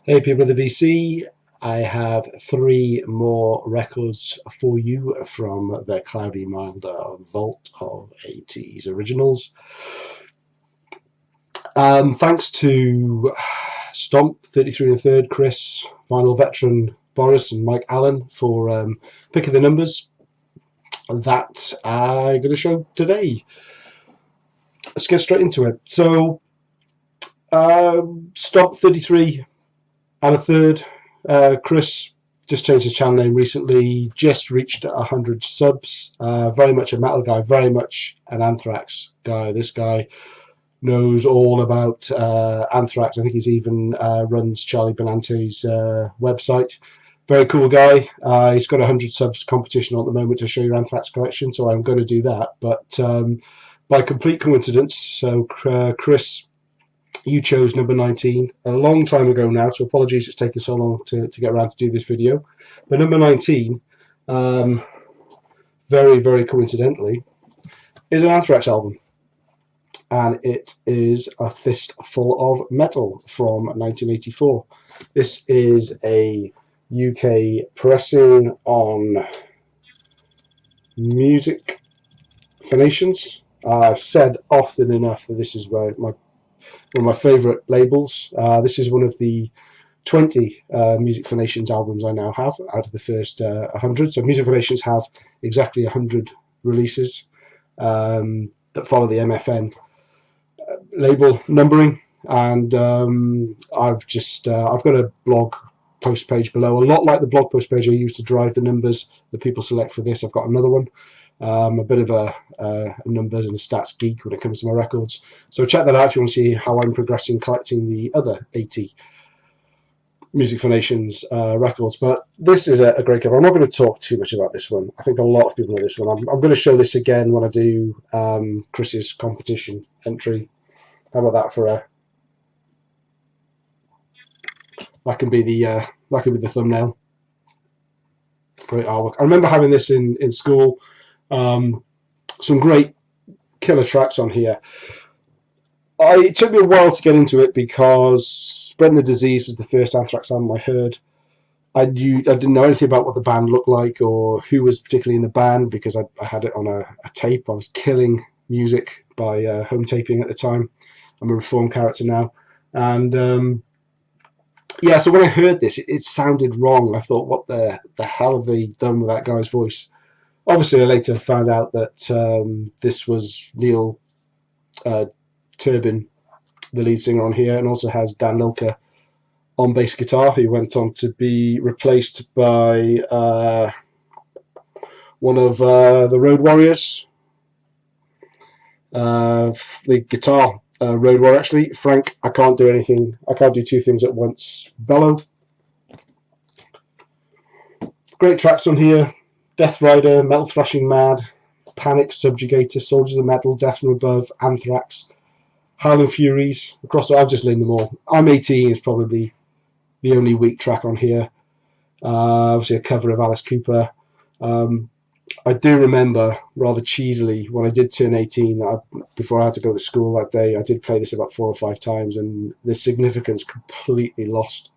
Hey people of the VC, I have three more records for you from the Cloudy Milder vault of 80s originals. Thanks to Stomp, 33 and a third, Chris, Vinyl Veteran, Boris and Mike Allen for picking the numbers that I'm going to show today. Let's get straight into it. So, Stomp, 33 and a third. Chris just changed his channel name recently, just reached 100 subs. Very much a metal guy, very much an Anthrax guy. This guy knows all about Anthrax. I think he's even runs Charlie Benante's website. Very cool guy. He's got a 100 subs competition at the moment to show your Anthrax collection, so I'm going to do that. But by complete coincidence, so Chris, you chose number 19 a long time ago now, so apologies it's taken so long to get around to do this video. But number 19, very, very coincidentally, is an Anthrax album. And it is A Fistful of Metal from 1984. This is a UK pressing on Music Phonations. I've said often enough that this is one of my favourite labels. This is one of the 20 Music Phonations albums I now have out of the first 100. So Music Phonations have exactly 100 releases that follow the MFN label numbering, and I've got a blog post page below, a lot like the blog post page I use to drive the numbers that people select for this. I've got another one. A bit of a numbers and a stats geek when it comes to my records, so check that out if you want to see how I'm progressing collecting the other 80 Music Phonations records. But this is a great cover. I'm not going to talk too much about this one. I think a lot of people know this one. I'm going to show this again when I do Chris's competition entry. How about that for that can be the thumbnail. Great artwork. I remember having this in school. Some great killer tracks on here. It took me a while to get into it because Spreading the Disease was the first Anthrax album I heard. I didn't know anything about what the band looked like or who was particularly in the band because I had it on a tape. I was killing music by home taping at the time. I'm a reformed character now, and yeah. So when I heard this, it sounded wrong. I thought, what the hell have they done with that guy's voice? Obviously, I later found out that this was Neil Turbin, the lead singer on here, and also has Dan Lilker on bass guitar, who went on to be replaced by one of the Road Warriors. The guitar Road Warrior, actually, Frank. I can't do two things at once. Bellow. Great tracks on here. Death Rider, Metal Thrashing Mad, Panic, Subjugator, Soldiers of Metal, Death from Above, Anthrax, Howling Furies. Across, I've just named them all. I'm 18 is probably the only weak track on here. Obviously a cover of Alice Cooper. I do remember rather cheesily when I did turn 18, before I had to go to school that day, I did play this about 4 or 5 times, and the significance completely lost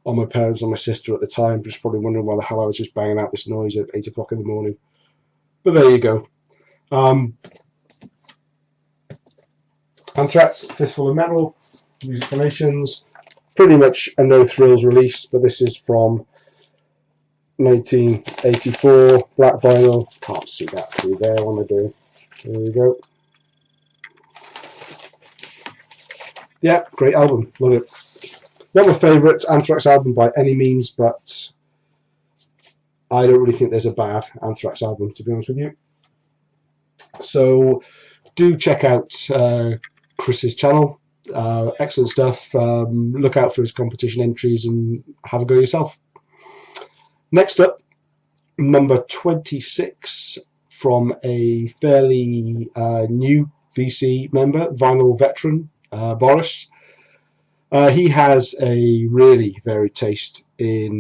on my parents and my sister at the time, just probably wondering why the hell I was just banging out this noise at 8 o'clock in the morning. But there you go. Anthrax, Fistful of Metal, Music Phonations. Pretty much a no thrills release, but this is from 1984, black vinyl. Can't see that through there. What am I doing? There we go. Yeah, great album. Love it. Not my favourite Anthrax album by any means, but I don't really think there's a bad Anthrax album, to be honest with you. So do check out Chris's channel. Excellent stuff. Look out for his competition entries and have a go yourself. Next up, number 26 from a fairly new VC member, Vinyl Veteran, Boris. He has a really varied taste in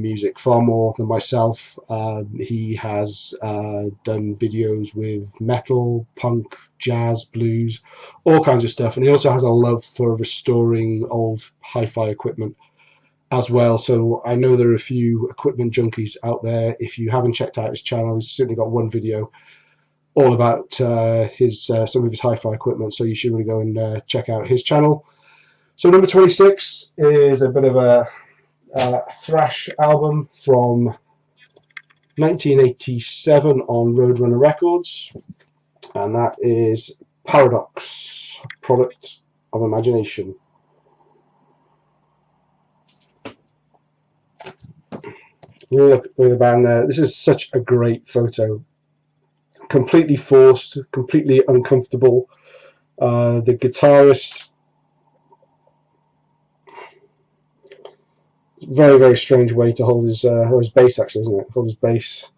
music, far more than myself. He has done videos with metal, punk, jazz, blues, all kinds of stuff, and he also has a love for restoring old hi-fi equipment. as well. So I know there are a few equipment junkies out there. If you haven't checked out his channel, he's certainly got one video all about his some of his hi-fi equipment. So you should really go and check out his channel. So number 26 is a bit of a thrash album from 1987 on Roadrunner Records, and that is Paradox, Product of Imagination. Look at the band there. This is such a great photo. Completely forced, completely uncomfortable. The guitarist, very, very strange way to hold his bass, actually, isn't it? Hold his bass.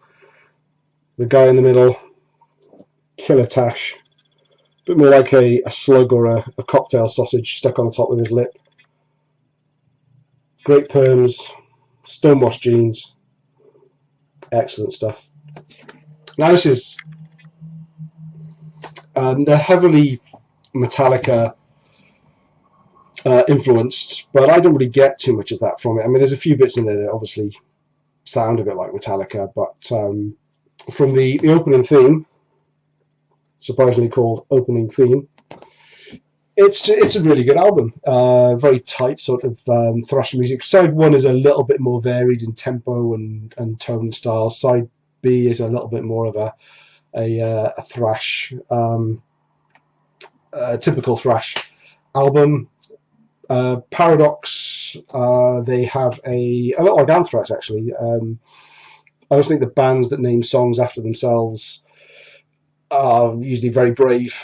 The guy in the middle, killer tash. A bit more like a slug or a cocktail sausage stuck on the top of his lip. Great perms, stonewashed jeans. Excellent stuff. Now this is they're heavily Metallica influenced, but I don't really get too much of that from it. I mean, there's a few bits in there that obviously sound a bit like Metallica, but from the opening theme, surprisingly called Opening Theme, it's a really good album. Very tight sort of thrash music. Side 1 is a little bit more varied in tempo and tone and style. Side B is a little bit more of a thrash, typical thrash album. Paradox, they have a lot like Anthrax, actually. I always think the bands that name songs after themselves are usually very brave,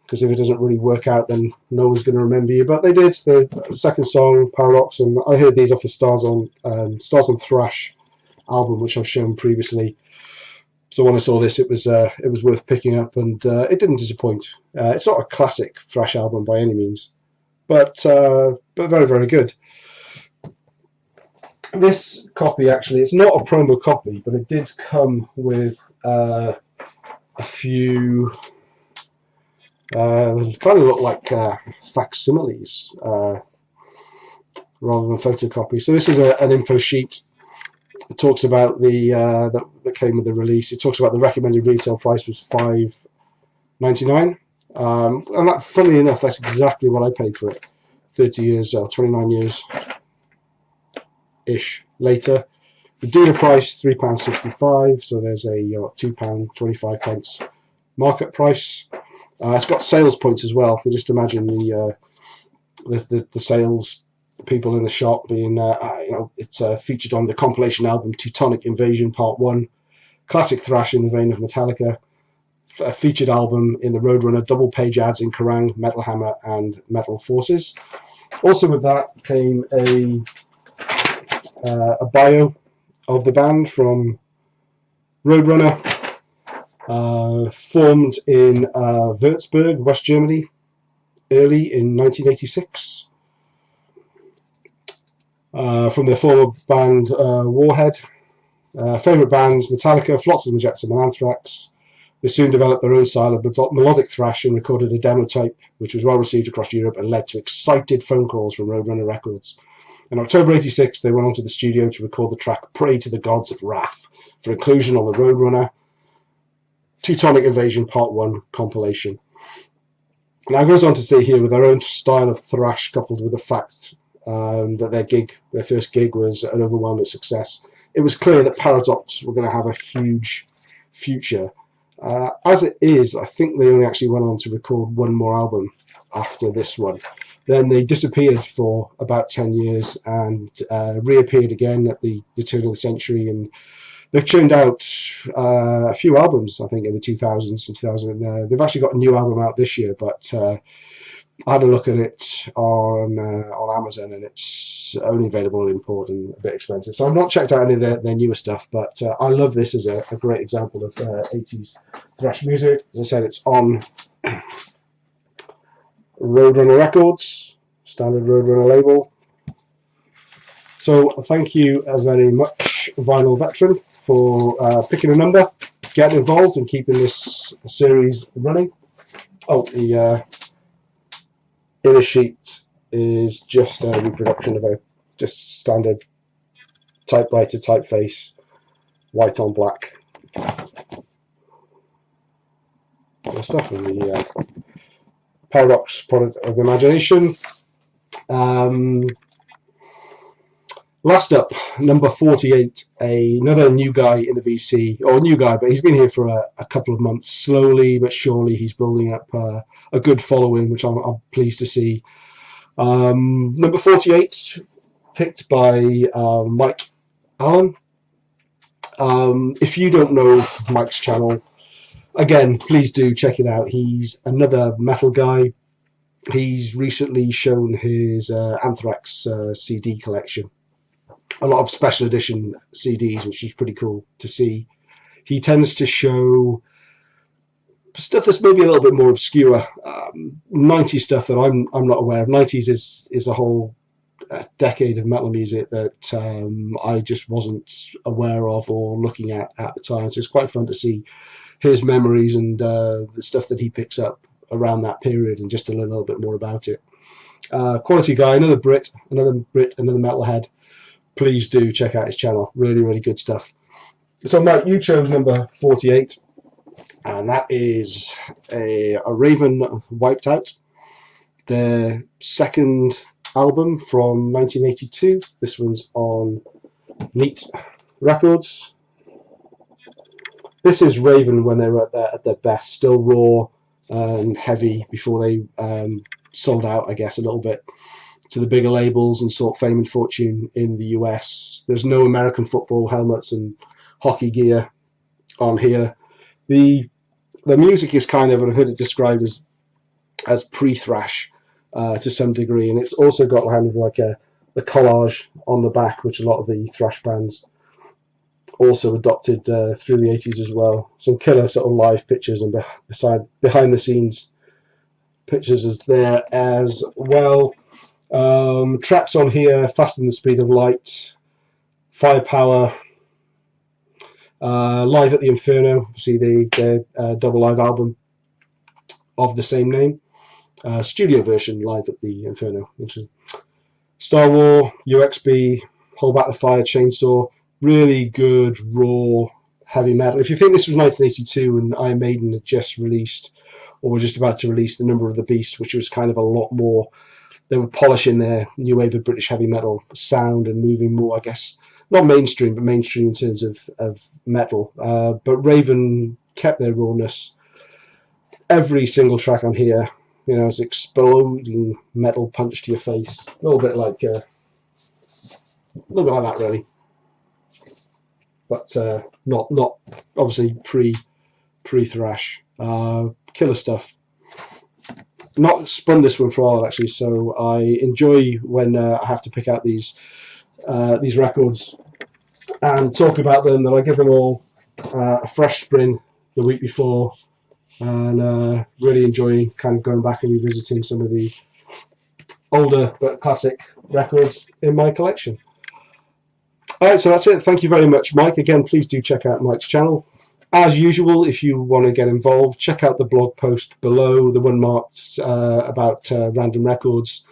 because if it doesn't really work out, then no one's going to remember you. But they did. The second song, Paradox, and I heard these off the Stars on Thrash album, which I've shown previously. So when I saw this, it was worth picking up, and it didn't disappoint. It's not a classic thrash album by any means, but very, very good. This copy, actually, it's not a promo copy, but it did come with a few kind of look like facsimiles rather than photocopies. So this is an info sheet. It talks about the that came with the release. It talks about the recommended retail price was $5.99, and that, funnily enough, that's exactly what I paid for it. 30 years, 29 years ish later. The dealer price £3.65, so there's a £2.25 market price. It's got sales points as well. So just imagine the sales people in the shop being, it's featured on the compilation album Teutonic Invasion Part 1, classic thrash in the vein of Metallica, a featured album in the Roadrunner, double page ads in Kerrang, Metal Hammer, and Metal Forces. Also with that came a bio of the band from Roadrunner, formed in Würzburg, West Germany, early in 1986. From their former band Warhead. Favourite bands: Metallica, Flotsam and Jetsam, and Anthrax. They soon developed their own style of melodic thrash and recorded a demo tape, which was well received across Europe and led to excited phone calls from Roadrunner Records. In October '86, they went onto the studio to record the track "Pray to the Gods of Wrath" for inclusion on the Roadrunner Teutonic Invasion Part 1 compilation. Now it goes on to say here, with their own style of thrash coupled with the fact that their first gig was an overwhelming success, it was clear that Paradox were going to have a huge future. As it is, I think they only actually went on to record one more album after this one. Then they disappeared for about 10 years and reappeared again at the turn of the century, and they've churned out a few albums, I think, in the 2000s and 2000. They've actually got a new album out this year, but I had a look at it on Amazon, and it's only available in import and a bit expensive. So I've not checked out any of their newer stuff, but I love this as a great example of 80s thrash music. As I said, it's on Roadrunner Records, standard Roadrunner label. So thank you very much, Vinyl Veteran, for picking a number, getting involved, and keeping this series running. Oh, the inner sheet is just a reproduction of a just standard typewriter typeface, white on black. Stuff in the Paradox Product of Imagination. Last up, number 48, another new guy in the VC, or new guy, but he's been here for a couple of months. Slowly but surely, he's building up a good following, which I'm pleased to see. Number 48, picked by Mike Allen. If you don't know Mike's channel, again, please do check it out. He's another metal guy. He's recently shown his Anthrax CD collection. A lot of special edition CDs, which is pretty cool to see. He tends to show stuff that's maybe a little bit more obscure, 90s stuff that I'm not aware of. 90s is a whole decade of metal music that I just wasn't aware of or looking at the time. So it's quite fun to see his memories and the stuff that he picks up around that period, and just to learn a little bit more about it. Quality guy, another Brit, another metalhead. Please do check out his channel. Really, really good stuff. So, Mike, you chose number 48, and that is a Raven Wiped Out, their second album from 1982. This one's on Neat Records. This is Raven when they were at their best, still raw and heavy before they sold out, I guess, a little bit to the bigger labels and sought fame and fortune in the US. There's no American football helmets and hockey gear on here. The music is kind of, I've heard it described as pre-thrash to some degree, and it's also got kind of like the collage on the back, which a lot of the thrash bands also adopted through the 80s as well. Some killer sort of live pictures and behind the scenes pictures is there as well. Tracks on here: Faster Than the Speed of Light, Firepower, Live at the Inferno, obviously the double live album of the same name, studio version, Live at the Inferno, Star War, UXB, Hold Back the Fire, Chainsaw. Really good raw heavy metal. If you think this was 1982 and Iron Maiden had just released, or were just about to release, The Number of the Beast, which was kind of a lot more, they were polishing their new wave of British heavy metal sound and moving more, I guess, not mainstream, but mainstream in terms of metal. But Raven kept their rawness. Every single track on here, you know, is exploding metal punch to your face. A little bit like that, really. But not obviously pre-thrash. Killer stuff. Not spun this one for a while, actually, so I enjoy when I have to pick out these records and talk about them. That I give them all a fresh spin the week before, and really enjoy kind of going back and revisiting some of the older but classic records in my collection. Alright, so that's it. Thank you very much, Mike. Again, please do check out Mike's channel. As usual, if you want to get involved, check out the blog post below, the one marked about random records.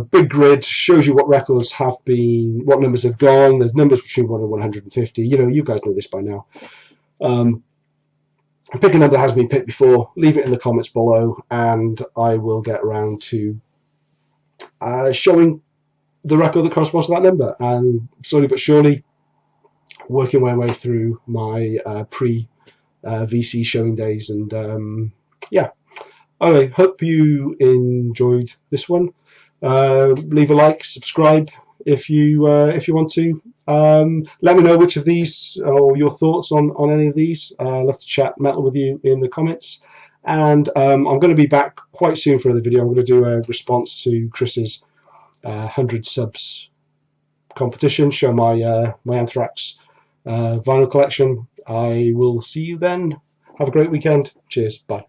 Big grid shows you what records have been, what numbers have gone. There's numbers between 1 and 150. You know, you guys know this by now. Pick a number that has been picked before, leave it in the comments below, and I will get around to showing the record that corresponds to that number, and slowly but surely working my way through my pre-VC showing days. And yeah, anyway, hope you enjoyed this one. Leave a like, subscribe if you want to. Let me know which of these or your thoughts on any of these. I'd love to chat metal with you in the comments. And I'm going to be back quite soon for another video. I'm going to do a response to Chris's 100 subs competition, show my my Anthrax vinyl collection. I will see you then. Have a great weekend. Cheers. Bye.